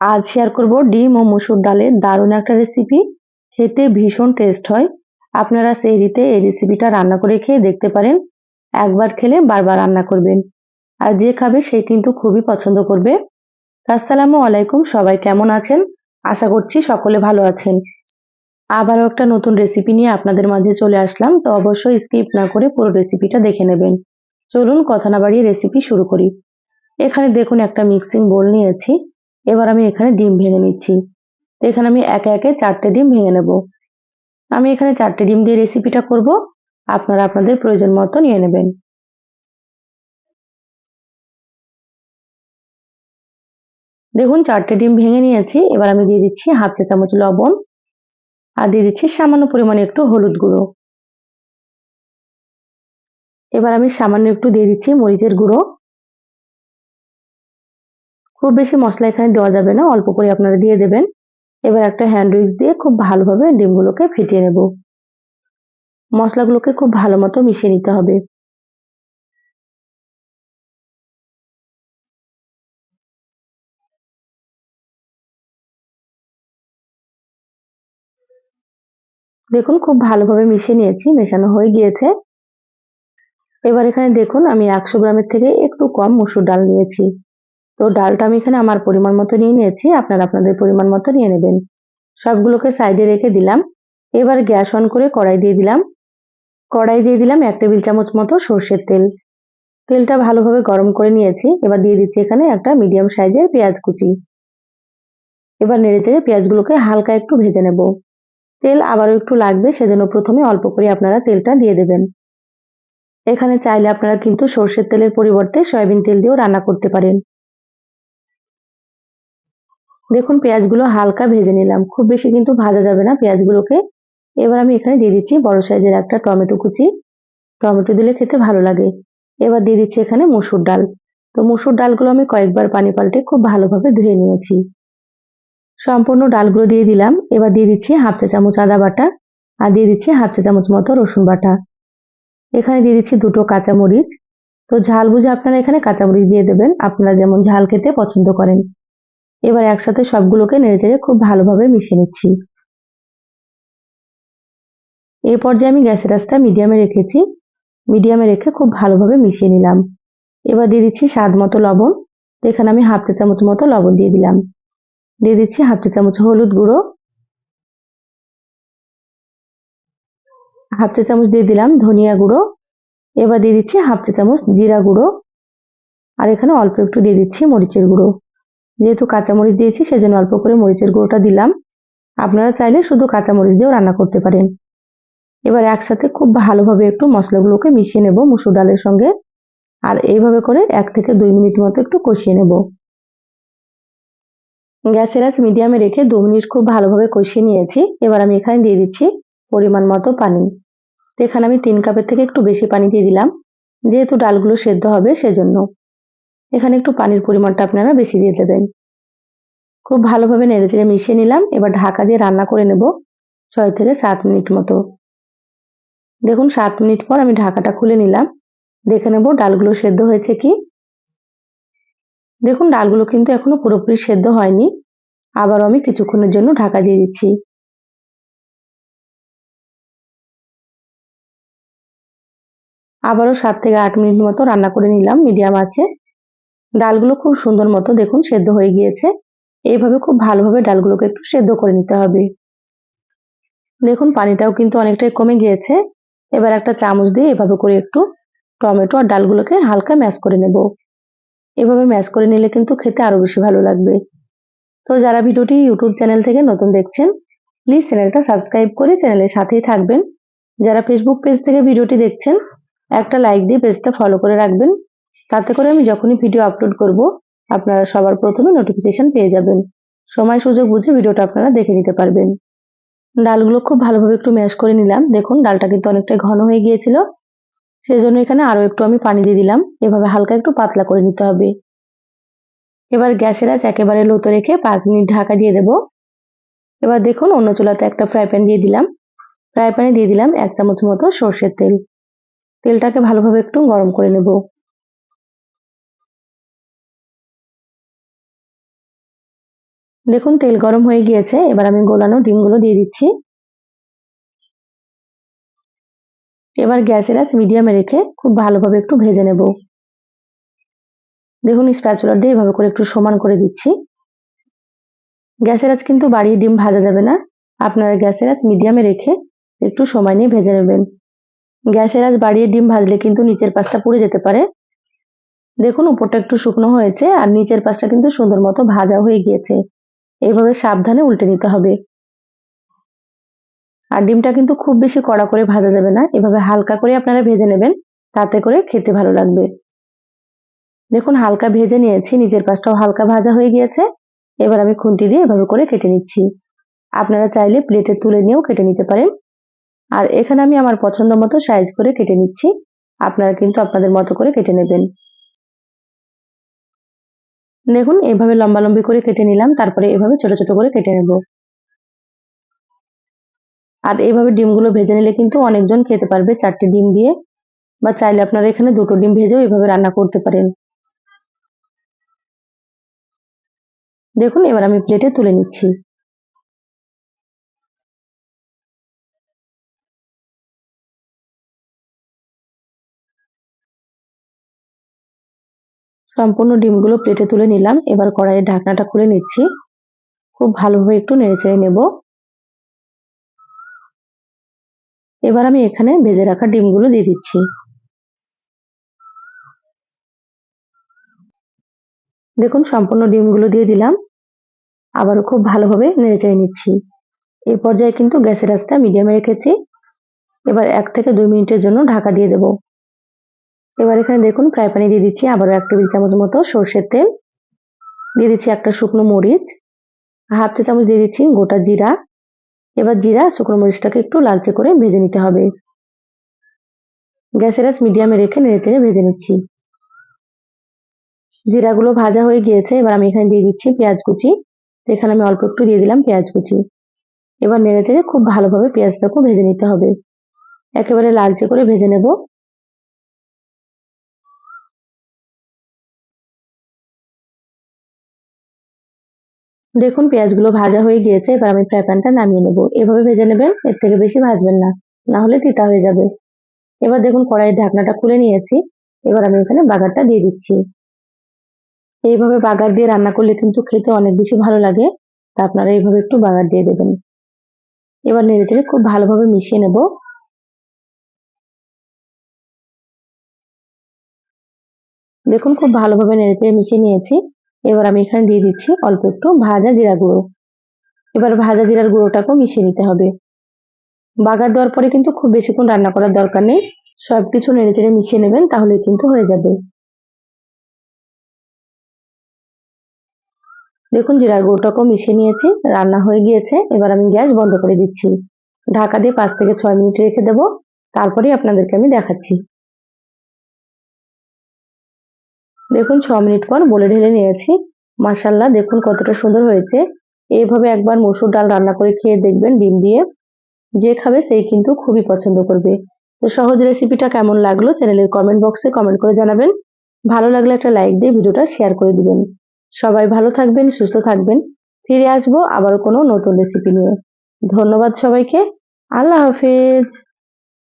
আজ শেয়ার করব ডিম ও মসুর ডালের দারুণ একটা রেসিপি। খেতে ভীষণ টেস্ট হয়। আপনারা সেহরিতে এই রেসিপিটা রান্না করে খেয়ে দেখতে পারেন। একবার খেলে বারবার রান্না করবেন। আর যে খাবে সে কিন্তু খুবই পছন্দ করবে। আসসালামু আলাইকুম, সবাই কেমন আছেন? আশা করছি সকলে ভালো আছেন। আবারও একটা নতুন রেসিপি নিয়ে আপনাদের মাঝে চলে আসলাম, তো অবশ্যই স্কিপ না করে পুরো রেসিপিটা দেখে নেবেন। চলুন কথা না বাড়িয়ে রেসিপি শুরু করি। এখানে দেখুন একটা মিক্সিং বোল নিয়েছি। এবার আমি এখানে ডিম ভেঙে নিচ্ছি। তো এখানে আমি একে একে 4টে ডিম ভেঙে নেব। আমি এখানে 4টে ডিম দিয়ে রেসিপিটা করব। আপনারা আপনাদের প্রয়োজন মতো নিয়ে নেবেন। দেখুন 4টে ডিম ভেঙে নিয়েছি। এবার আমি দিয়ে দিচ্ছি হাফ চা চামচ লবণ আর দিয়ে দিচ্ছি সামান্য পরিমাণে একটু হলুদ গুঁড়ো। এবার আমি সামান্য একটু দিয়ে দিচ্ছি মরিচের গুঁড়ো। খুব বেশি মশলা এখানে দেওয়া যাবে না, অল্প করে আপনারা দিয়ে দেবেন। এবার একটা হ্যান্ড উইক্স দিয়ে খুব ভালোভাবে ডিমগুলোকে ফেটিয়ে নেব। মশলাগুলোকে খুব ভালো মতো মিশিয়ে নিতে হবে। দেখুন খুব ভালোভাবে মিশিয়ে নিয়েছি, মেশানো হয়ে গিয়েছে। এবার এখানে দেখুন আমি 100 গ্রামের থেকে একটু কম মসুর ডাল নিয়েছি। তো ডালটা আমি এখানে আমার পরিমাণ মতো নিয়ে নিয়েছি, আপনারা আপনাদের পরিমাণ মতো নিয়ে নেবেন। সবগুলোকে সাইডে রেখে দিলাম। এবার গ্যাস অন করে কড়াই দিয়ে দিলাম। কড়াই দিয়ে দিলাম 1 টেবিল চামচ মতো সর্ষের তেল। তেলটা ভালোভাবে গরম করে নিয়েছি। এবার দিয়ে দিচ্ছি এখানে একটা মিডিয়াম সাইজের পেঁয়াজ কুচি। এবার নেড়েচেড়ে পেঁয়াজগুলোকে হালকা একটু ভেজে নেব। তেল আবারও একটু লাগবে, সেজন্য প্রথমে অল্প করে আপনারা তেলটা দিয়ে দেবেন। এখানে চাইলে আপনারা কিন্তু সর্ষের তেলের পরিবর্তে সয়াবিন তেল দিয়েও রান্না করতে পারেন। দেখুন পেঁয়াজগুলো হালকা ভেজে নিলাম, খুব বেশি কিন্তু ভাজা যাবে না পেঁয়াজগুলোকে। এবার আমি এখানে দিয়ে দিচ্ছি বড় সাইজের একটা টমেটো কুচি। টমেটো দিলে খেতে ভালো লাগে। এবার দিয়ে দিচ্ছি এখানে মসুর ডাল। তো মসুর ডালগুলো আমি কয়েকবার পানি পাল্টে খুব ভালোভাবে ধুয়ে নিয়েছি। সম্পূর্ণ ডালগুলো দিয়ে দিলাম। এবার দিয়ে দিচ্ছি হাফ চা চামচ আদা বাটা আর দিয়ে দিচ্ছি হাফ চা চামচ মতো রসুন বাটা। এখানে দিয়ে দিচ্ছি দুটো কাঁচামরিচ। তো ঝাল বুঝে আপনারা এখানে কাঁচামরিচ দিয়ে দেবেন, আপনারা যেমন ঝাল খেতে পছন্দ করেন। এবার একসাথে সবগুলোকে নেড়েচেড়ে খুব ভালোভাবে মিশিয়ে নিচ্ছি। এই পর্যায়ে আমি গ্যাসের আঁচটা মিডিয়ামে রেখেছি। মিডিয়ামে রেখে খুব ভালোভাবে মিশিয়ে নিলাম। এবার দিয়ে দিচ্ছি স্বাদ মতো লবণ। তো এখানে আমি হাফ চা চামচ মতো লবণ দিয়ে দিলাম। দিয়ে দিচ্ছি হাফ চা চামচ হলুদ গুঁড়ো। হাফ চা চামচ দিয়ে দিলাম ধনিয়া গুঁড়ো। এবার দিয়ে দিচ্ছি হাফ চা চামচ জিরা গুঁড়ো। আর এখানে অল্প একটু দিয়ে দিচ্ছি মরিচের গুঁড়ো। যেহেতু কাঁচামরিচ দিয়েছি সেজন্য অল্প করে মরিচের গুঁড়োটা দিলাম। আপনারা চাইলে শুধু কাঁচামরিচ দিয়েও রান্না করতে পারেন। এবার একসাথে খুব ভালোভাবে একটু মশলাগুলোকে মিশিয়ে নেব মসুর ডালের সঙ্গে। আর এইভাবে করে 1 থেকে 2 মিনিট মতো একটু কষিয়ে নেব। গ্যাসের আঁচ মিডিয়ামে রেখে 2 মিনিট খুব ভালোভাবে কষিয়ে নিয়েছি। এবার আমি এখানে দিয়ে দিচ্ছি পরিমাণ মতো পানি। তো এখানে আমি 3 কাপের থেকে একটু বেশি পানি দিয়ে দিলাম, যেহেতু ডালগুলো সেদ্ধ হবে সেজন্য। এখানে একটু পানির পরিমাণটা আপনারা বেশি দিয়ে দেবেন। খুব ভালোভাবে নেড়েচেড়ে মিশিয়ে নিলাম। এবার ঢাকা দিয়ে রান্না করে নেব 6 থেকে 7 মিনিট মতো। দেখুন 7 মিনিট পর আমি ঢাকাটা খুলে নিলাম। দেখে নেব ডালগুলো সেদ্ধ হয়েছে কি। দেখুন ডালগুলো কিন্তু এখনো পুরোপুরি সেদ্ধ হয়নি। আবারও আমি কিছুক্ষণের জন্য ঢাকা দিয়ে দিচ্ছি। আবারও 7 থেকে 8 মিনিট মতো রান্না করে নিলাম মিডিয়াম আঁচে। ডালগুলো খুব সুন্দর মতো দেখুন সেদ্ধ হয়ে গিয়েছে। এইভাবে খুব ভালোভাবে ডালগুলোকে একটু সেদ্ধ করে নিতে হবে। দেখুন পানিটাও কিন্তু অনেকটাই কমে গিয়েছে। এবার একটা চামচ দিয়ে এভাবে করে একটু টমেটো আর ডালগুলোকে হালকা ম্যাশ করে নেব। এভাবে ম্যাশ করে নিলে কিন্তু খেতে আরো বেশি ভালো লাগবে। তো যারা ভিডিওটি ইউটিউব চ্যানেল থেকে নতুন দেখছেন, প্লিজ চ্যানেলটা সাবস্ক্রাইব করে চ্যানেলের সাথেই থাকবেন। যারা ফেসবুক পেজ থেকে ভিডিওটি দেখছেন, একটা লাইক দিয়ে পেজটা ফলো করে রাখবেন। তাতে করে আমি যখনই ভিডিও আপলোড করব, আপনারা সবার প্রথমে নোটিফিকেশন পেয়ে যাবেন। সময় সুযোগ বুঝে ভিডিওটা আপনারা দেখে নিতে পারবেন। ডালগুলো খুব ভালোভাবে একটু ম্যাশ করে নিলাম। দেখুন ডালটা কিন্তু অনেকটাই ঘন হয়ে গিয়েছিল, সেজন্য এখানে আরো একটু আমি পানি দিয়ে দিলাম। এভাবে হালকা একটু পাতলা করে নিতে হবে। এবার গ্যাসের আঁচ একেবারে লোতে রেখে 5 মিনিট ঢাকা দিয়ে দেব। এবার দেখুন অন্য চুলাতে একটা ফ্রাই প্যান দিয়ে দিলাম। ফ্রাই প্যানে দিয়ে দিলাম 1 চামচ মতো সর্ষের তেল। তেলটাকে ভালোভাবে একটু গরম করে নেব। দেখুন তেল গরম হয়ে গিয়েছে, এবার আমি গোলানো ডিমগুলো দিয়ে দিচ্ছি। এবার গ্যাসের আঁচ মিডিয়ামে রেখে খুব ভালোভাবে একটু ভেজে নেব। দেখুন স্প্যাচুলা দিয়ে এভাবে করে একটু সমান করে দিচ্ছি। গ্যাসের আঁচ কিন্তু বাড়িয়ে ডিম ভাজা যাবে না, আপনারা গ্যাসের আঁচ মিডিয়ামে রেখে একটু সময় নিয়ে ভেজে নেবেন। গ্যাসের আঁচ বাড়িয়ে ডিম ভাজলে কিন্তু নিচের পাশটা পুড়ে যেতে পারে। দেখুন উপরটা একটু শুকনো হয়েছে আর নিচের পাশটা কিন্তু সুন্দর মতো ভাজা হয়ে গিয়েছে। এইভাবে সাবধানে উল্টে নিতে হবে। আর ডিমটা কিন্তু খুব বেশি কড়া করে ভাজা যাবে না, এভাবে হালকা করে আপনারা ভেজে নেবেন, তাতে করে খেতে ভালো লাগবে। দেখুন হালকা ভেজে নিয়েছি, নিচের পাশটাও হালকা ভাজা হয়ে গিয়েছে। এবার আমি খুন্তি দিয়ে এভাবে করে কেটে নিচ্ছি। আপনারা চাইলে প্লেটে তুলে নিয়েও কেটে নিতে পারেন। আর এখানে আমি আমার পছন্দ মতো সাইজ করে কেটে নিচ্ছি, আপনারা কিন্তু আপনাদের মতো করে কেটে নেবেন। দেখুন এভাবে লম্বালম্বি করে কেটে নিলাম, তারপরে এভাবে ছোট ছোট করে কেটে নেব। আর এইভাবে ডিমগুলো ভেজে নিলে কিন্তু অনেকজন খেতে পারবে 4টে ডিম দিয়ে, বা চাইলে আপনারা এখানে 2টো ডিম ভেজেও এভাবে রান্না করতে পারেন। দেখুন এবার আমি প্লেটে তুলে নিচ্ছি। সম্পূর্ণ ডিমগুলো প্লেটে তুলে নিলাম, এবার কড়াইয়ের ঢাকনাটা খুলে নিচ্ছি। খুব ভালোভাবে একটু নেড়েচেড়ে নেব। এবার আমি এখানে ভেজে রাখা ডিমগুলো দিয়ে দিচ্ছি। দেখুন সম্পূর্ণ ডিমগুলো দিয়ে দিলাম, আবারও খুব ভালোভাবে নেড়েচেড়ে নিচ্ছি। এই পর্যায়ে কিন্তু গ্যাসের আঁচটা মিডিয়ামে রেখেছি। এবার 1 থেকে 2 মিনিটের জন্য ঢাকা দিয়ে দেব। এবার এখানে দেখুন ফ্রাই প্যানে দিয়ে দিচ্ছি আবারও 1 টেবিল চামচ মতো সরষের তেল, দিয়ে দিচ্ছি একটা শুকনো মরিচ, হাফ চা চামচ দিয়ে দিচ্ছি গোটা জিরা। এবার জিরা শুকনো মরিচটাকে একটু লালচে করে ভেজে নিতে হবে। গ্যাসের আঁচ মিডিয়ামে রেখে নেড়েচেড়ে ভেজে নিচ্ছি। জিরাগুলো ভাজা হয়ে গিয়েছে, এবার আমি এখানে দিয়ে দিচ্ছি পেঁয়াজ কুচি। এখানে আমি অল্প একটু দিয়ে দিলাম পেঁয়াজ কুচি। এবার নেড়েচেড়ে খুব ভালোভাবে পেঁয়াজটাকে ভেজে নিতে হবে, একেবারে লালচে করে ভেজে নেব। দেখুন পেঁয়াজগুলো ভাজা হয়ে গিয়েছে, এবার আমি ফ্রাই প্যানটা নামিয়ে নেব। এভাবে ভেজে নেবেন, এর থেকে বেশি ভাজবেন না, না হলে তিতা হয়ে যাবে। এবার দেখুন কড়াইয়ের ঢাকনাটা খুলে নিয়েছি, এবার আমি এখানে বাগারটা দিয়ে দিচ্ছি। এইভাবে বাগার দিয়ে রান্না করলে কিন্তু খেতে অনেক বেশি ভালো লাগে, তা আপনারা এইভাবে একটু বাগার দিয়ে দেবেন। এবার নেড়েচেড়ে খুব ভালোভাবে মিশিয়ে নেব। দেখুন খুব ভালোভাবে নেড়েচেড়ে মিশিয়ে নিয়েছি। এবার আমি এখানে দিয়ে দিচ্ছি অল্প একটু ভাজা জিরা গুঁড়ো। এবার ভাজা জিরার গুঁড়োটাকেও মিশিয়ে নিতে হবে। বাগার দেওয়ার পরে কিন্তু খুব বেশিক্ষণ রান্না করার দরকার নেই, সবকিছু নেড়েচেড়ে মিশিয়ে নেবেন, তাহলে কিন্তু হয়ে যাবে। দেখুন জিরার গুঁড়োটাকেও মিশিয়ে নিয়েছি, রান্না হয়ে গিয়েছে। এবার আমি গ্যাস বন্ধ করে দিচ্ছি, ঢাকা দিয়ে 5 থেকে 6 মিনিট রেখে দেবো, তারপরেই আপনাদেরকে আমি দেখাচ্ছি। দেখুন 6 মিনিট পর বলে ঢেলে নিয়েছি। মাশাআল্লাহ দেখুন কতটা সুন্দর হয়েছে। এইভাবে একবার মসুর ডাল রান্না করে খেয়ে দেখবেন ডিম দিয়ে, যে খাবে সেই কিন্তু খুবই পছন্দ করবে। তো সহজ রেসিপিটা কেমন লাগলো চ্যানেলের কমেন্ট বক্সে কমেন্ট করে জানাবেন। ভালো লাগলে একটা লাইক দিয়ে ভিডিওটা শেয়ার করে দিবেন। সবাই ভালো থাকবেন, সুস্থ থাকবেন। ফিরে আসবো আবারও কোনো নতুন রেসিপি নিয়ে। ধন্যবাদ সবাইকে। আল্লাহ হাফেজ।